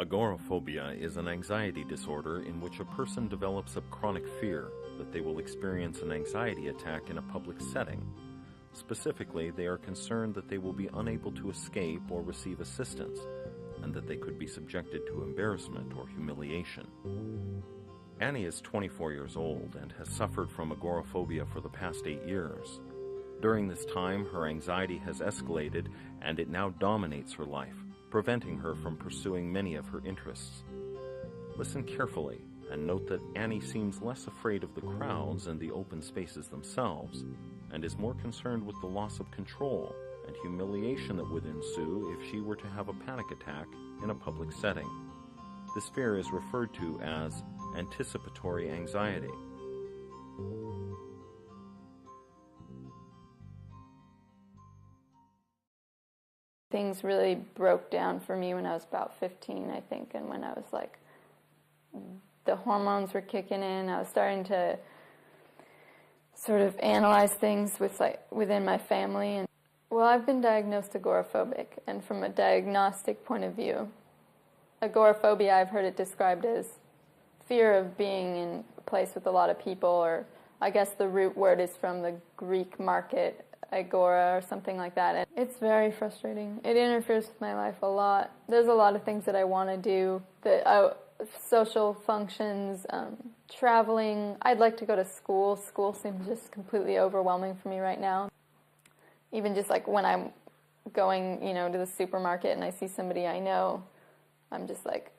Agoraphobia is an anxiety disorder in which a person develops a chronic fear that they will experience an anxiety attack in a public setting. Specifically, they are concerned that they will be unable to escape or receive assistance, and that they could be subjected to embarrassment or humiliation. Annie is 24 years old and has suffered from agoraphobia for the past 8 years. During this time, her anxiety has escalated and it now dominates her life, preventing her from pursuing many of her interests. Listen carefully and note that Annie seems less afraid of the crowds and the open spaces themselves, and is more concerned with the loss of control and humiliation that would ensue if she were to have a panic attack in a public setting. This fear is referred to as anticipatory anxiety. Things really broke down for me when I was about 15, I think, and when I was like, the hormones were kicking in. I was starting to sort of analyze things within my family. And well, I've been diagnosed agoraphobic, and from a diagnostic point of view, agoraphobia, I've heard it described as fear of being in a place with a lot of people, or I guess the root word is from the Greek market, agora or something like that. And it's very frustrating. It interferes with my life a lot. There's a lot of things that I want to do, social functions, traveling. I'd like to go to school. School seems just completely overwhelming for me right now. Even just like when I'm going, to the supermarket and I see somebody I know, I'm just like,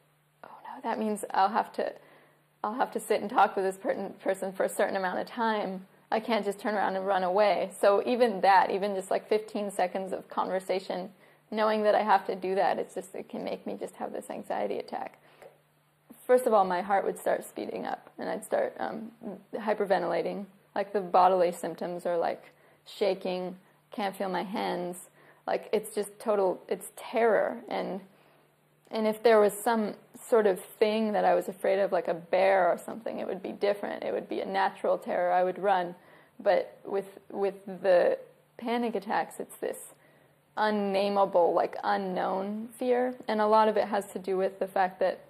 oh no, that means I'll have to sit and talk with this person for a certain amount of time. I can't just turn around and run away. So even just like 15 seconds of conversation, knowing that I have to do that, it can make me just have this anxiety attack. First of all, my heart would start speeding up, and I'd start hyperventilating. Like the bodily symptoms are like shaking, can't feel my hands. Like it's just it's terror. And if there was some sort of thing that I was afraid of, like a bear or something, it would be different. It would be a natural terror. I would run. But with the panic attacks, it's this unnameable, like unknown fear. And a lot of it has to do with the fact that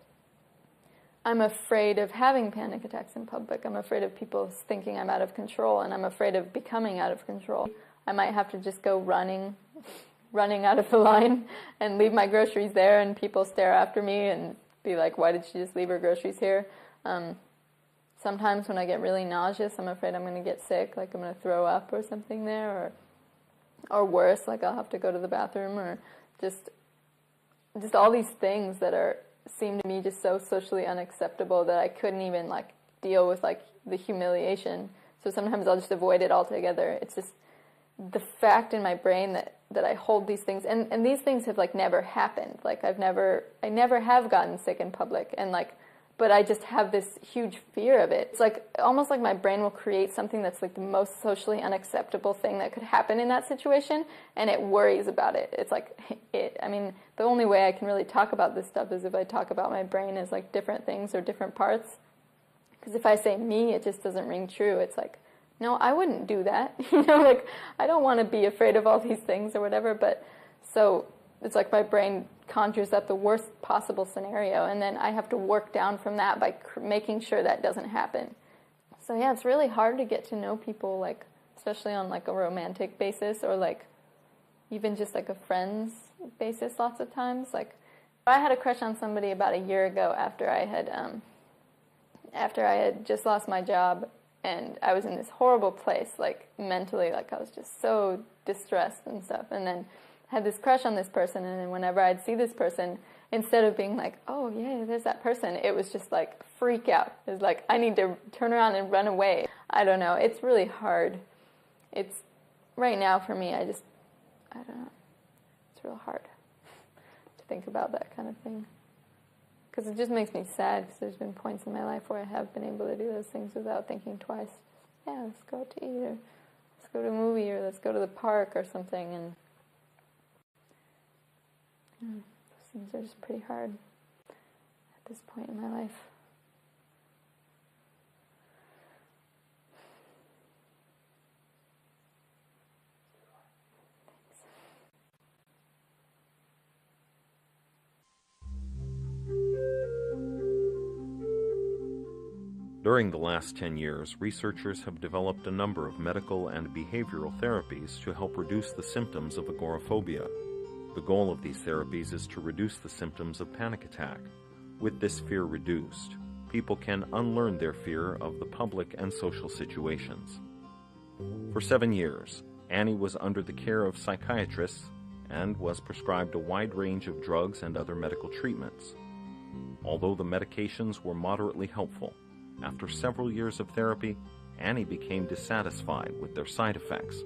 I'm afraid of having panic attacks in public. I'm afraid of people thinking I'm out of control, and I'm afraid of becoming out of control. I might have to just go running out of the line and leave my groceries there, and people stare after me and be like, why did she just leave her groceries here? Sometimes when I get really nauseous, I'm afraid I'm going to get sick, like I'm going to throw up or something there, or worse, like I'll have to go to the bathroom, or just all these things that seem to me just so socially unacceptable that I couldn't even like deal with like the humiliation. So sometimes I'll just avoid it altogether. It's just the fact in my brain that I hold these things, and these things have like never happened. Like I never have gotten sick in public, and but I just have this huge fear of it. It's like almost like my brain will create something that's like the most socially unacceptable thing that could happen in that situation, and it worries about it. It's like the only way I can really talk about this stuff is if I talk about my brain as like different things or different parts. Because if I say me, it just doesn't ring true. It's like, no, I wouldn't do that. Like I don't want to be afraid of all these things or whatever. But so it's like my brain conjures up the worst possible scenario, and then I have to work down from that by making sure that doesn't happen. So yeah, it's really hard to get to know people, like especially on like a romantic basis, or like even just like a friends basis. Lots of times, like I had a crush on somebody about a year ago after I had just lost my job, and I was in this horrible place, like mentally, like I was just so distressed and stuff, and then had this crush on this person, and then whenever I'd see this person, instead of being like, oh yeah, there's that person, it was just like freak out. It was like, I need to turn around and run away. I don't know, it's really hard. It's, right now for me, I don't know, it's real hard to think about that kind of thing. Because it just makes me sad, because there's been points in my life where I have been able to do those things without thinking twice. Yeah, let's go out to eat, or let's go to a movie, or let's go to the park or something, and those things are just pretty hard at this point in my life. Thanks. During the last 10 years, researchers have developed a number of medical and behavioral therapies to help reduce the symptoms of agoraphobia. The goal of these therapies is to reduce the symptoms of panic attack. With this fear reduced, people can unlearn their fear of the public and social situations. For 7 years, Annie was under the care of psychiatrists and was prescribed a wide range of drugs and other medical treatments. Although the medications were moderately helpful, after several years of therapy, Annie became dissatisfied with their side effects.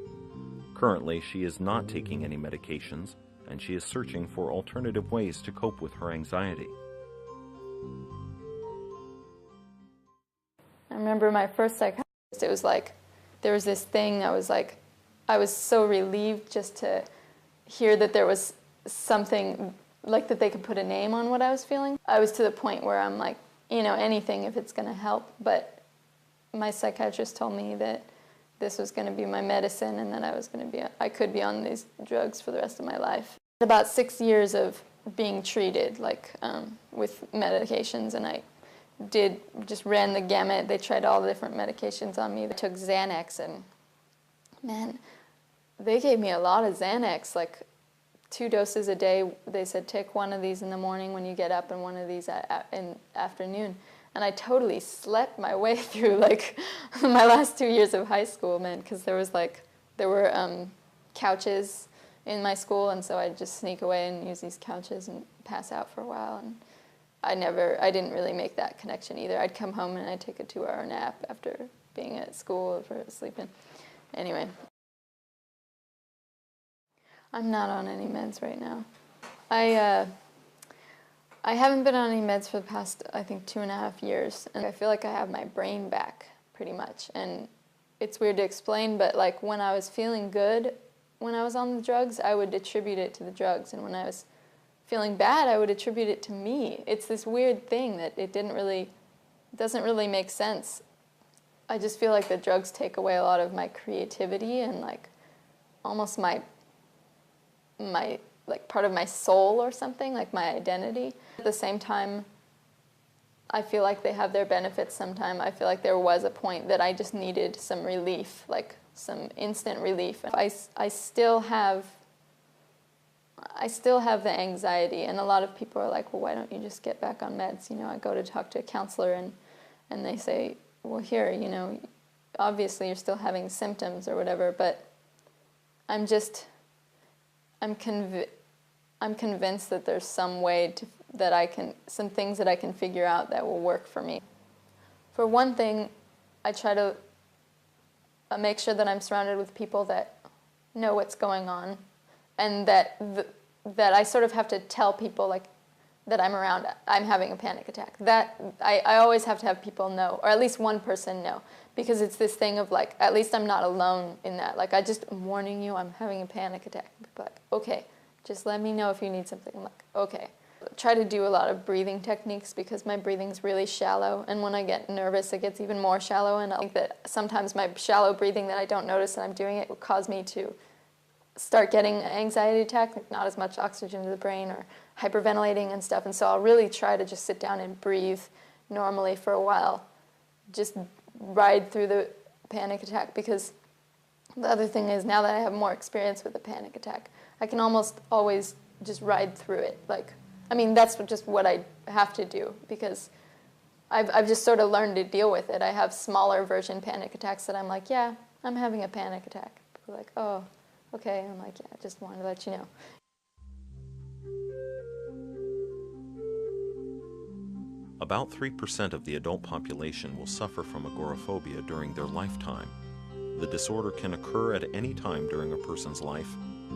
Currently, she is not taking any medications, and she is searching for alternative ways to cope with her anxiety. I remember my first psychiatrist, it was like, there was this thing, I was so relieved just to hear that there was something, like that they could put a name on what I was feeling. I was to the point where I'm like, anything if it's going to help, but my psychiatrist told me that this was going to be my medicine and that I could be on these drugs for the rest of my life. About 6 years of being treated, with medications, and I just ran the gamut. They tried all the different medications on me. They took Xanax, and man, they gave me a lot of Xanax, like 2 doses a day. They said, take one of these in the morning when you get up and one of these in afternoon. And I totally slept my way through my last 2 years of high school, man, because there were couches in my school, and so I'd just sneak away and use these couches and pass out for a while. And I didn't really make that connection either. I'd come home and I'd take a 2-hour nap after being at school for sleeping. Anyway. I'm not on any meds right now. I haven't been on any meds for the past, I think, 2.5 years, and I feel like I have my brain back, pretty much. And it's weird to explain, but when I was feeling good, when I was on the drugs, I would attribute it to the drugs, and when I was feeling bad, I would attribute it to me. It's this weird thing that it doesn't really make sense. I just feel like the drugs take away a lot of my creativity and almost my part of my soul or something, my identity. At the same time, I feel like they have their benefits sometimes. I feel like there was a point that I just needed some relief, some instant relief. I still have the anxiety, and a lot of people are like, well, why don't you just get back on meds? I go to talk to a counselor, and they say, well, here, obviously you're still having symptoms or whatever, but I'm convinced that there's some way some things that I can figure out that will work for me. For one thing, I try to make sure that I'm surrounded with people that know what's going on, and that I sort of have to tell people that I'm around, I'm having a panic attack. That I always have to have people know, or at least one person know, because it's this thing of at least I'm not alone in that. I'm warning you, I'm having a panic attack. People are like, okay, just let me know if you need something. I'm like, okay. Try to do a lot of breathing techniques because my breathing's really shallow, and when I get nervous it gets even more shallow, and I think that sometimes my shallow breathing that I don't notice that I'm doing it will cause me to start getting an anxiety attack, not as much oxygen to the brain or hyperventilating and stuff. And so I'll really try to just sit down and breathe normally for a while, just ride through the panic attack, because the other thing is, now that I have more experience with a panic attack, I can almost always just ride through it. That's just what I have to do, because I've just sort of learned to deal with it. I have smaller version panic attacks that I'm like, yeah, I'm having a panic attack. People are like, oh, okay. I'm like, yeah, I just wanted to let you know. About 3% of the adult population will suffer from agoraphobia during their lifetime. The disorder can occur at any time during a person's life,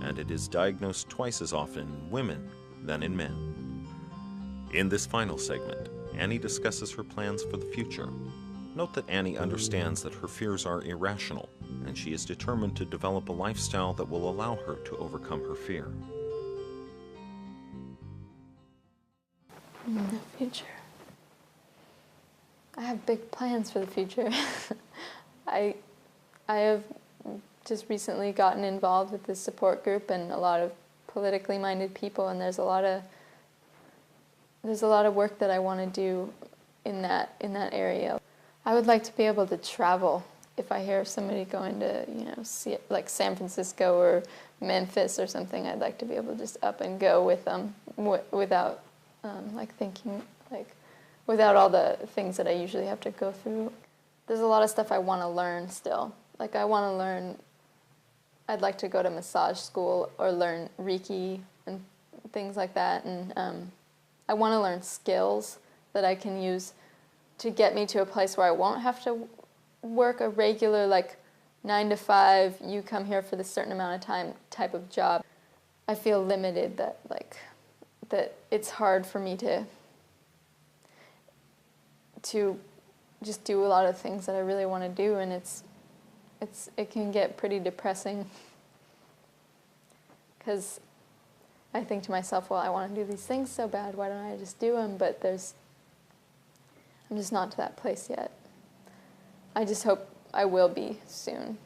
and it is diagnosed twice as often in women than in men. In this final segment, Annie discusses her plans for the future. Note that Annie understands that her fears are irrational, and she is determined to develop a lifestyle that will allow her to overcome her fear. In the future, I have big plans for the future. I have just recently gotten involved with this support group and a lot of politically minded people, and there's a lot of work that I want to do in that area. I would like to be able to travel. If I hear somebody going to, see it, like San Francisco or Memphis or something, I'd like to be able to just up and go with them without thinking, without all the things that I usually have to go through. There's a lot of stuff I want to learn still. Like I want to learn, I'd like to go to massage school or learn Reiki and things like that. And I want to learn skills that I can use to get me to a place where I won't have to work a regular 9 to 5, you come here for this certain amount of time type of job. I feel limited that it's hard for me to just do a lot of things that I really want to do, and it can get pretty depressing because I think to myself, well, I want to do these things so bad, why don't I just do them? But I'm just not to that place yet. I just hope I will be soon.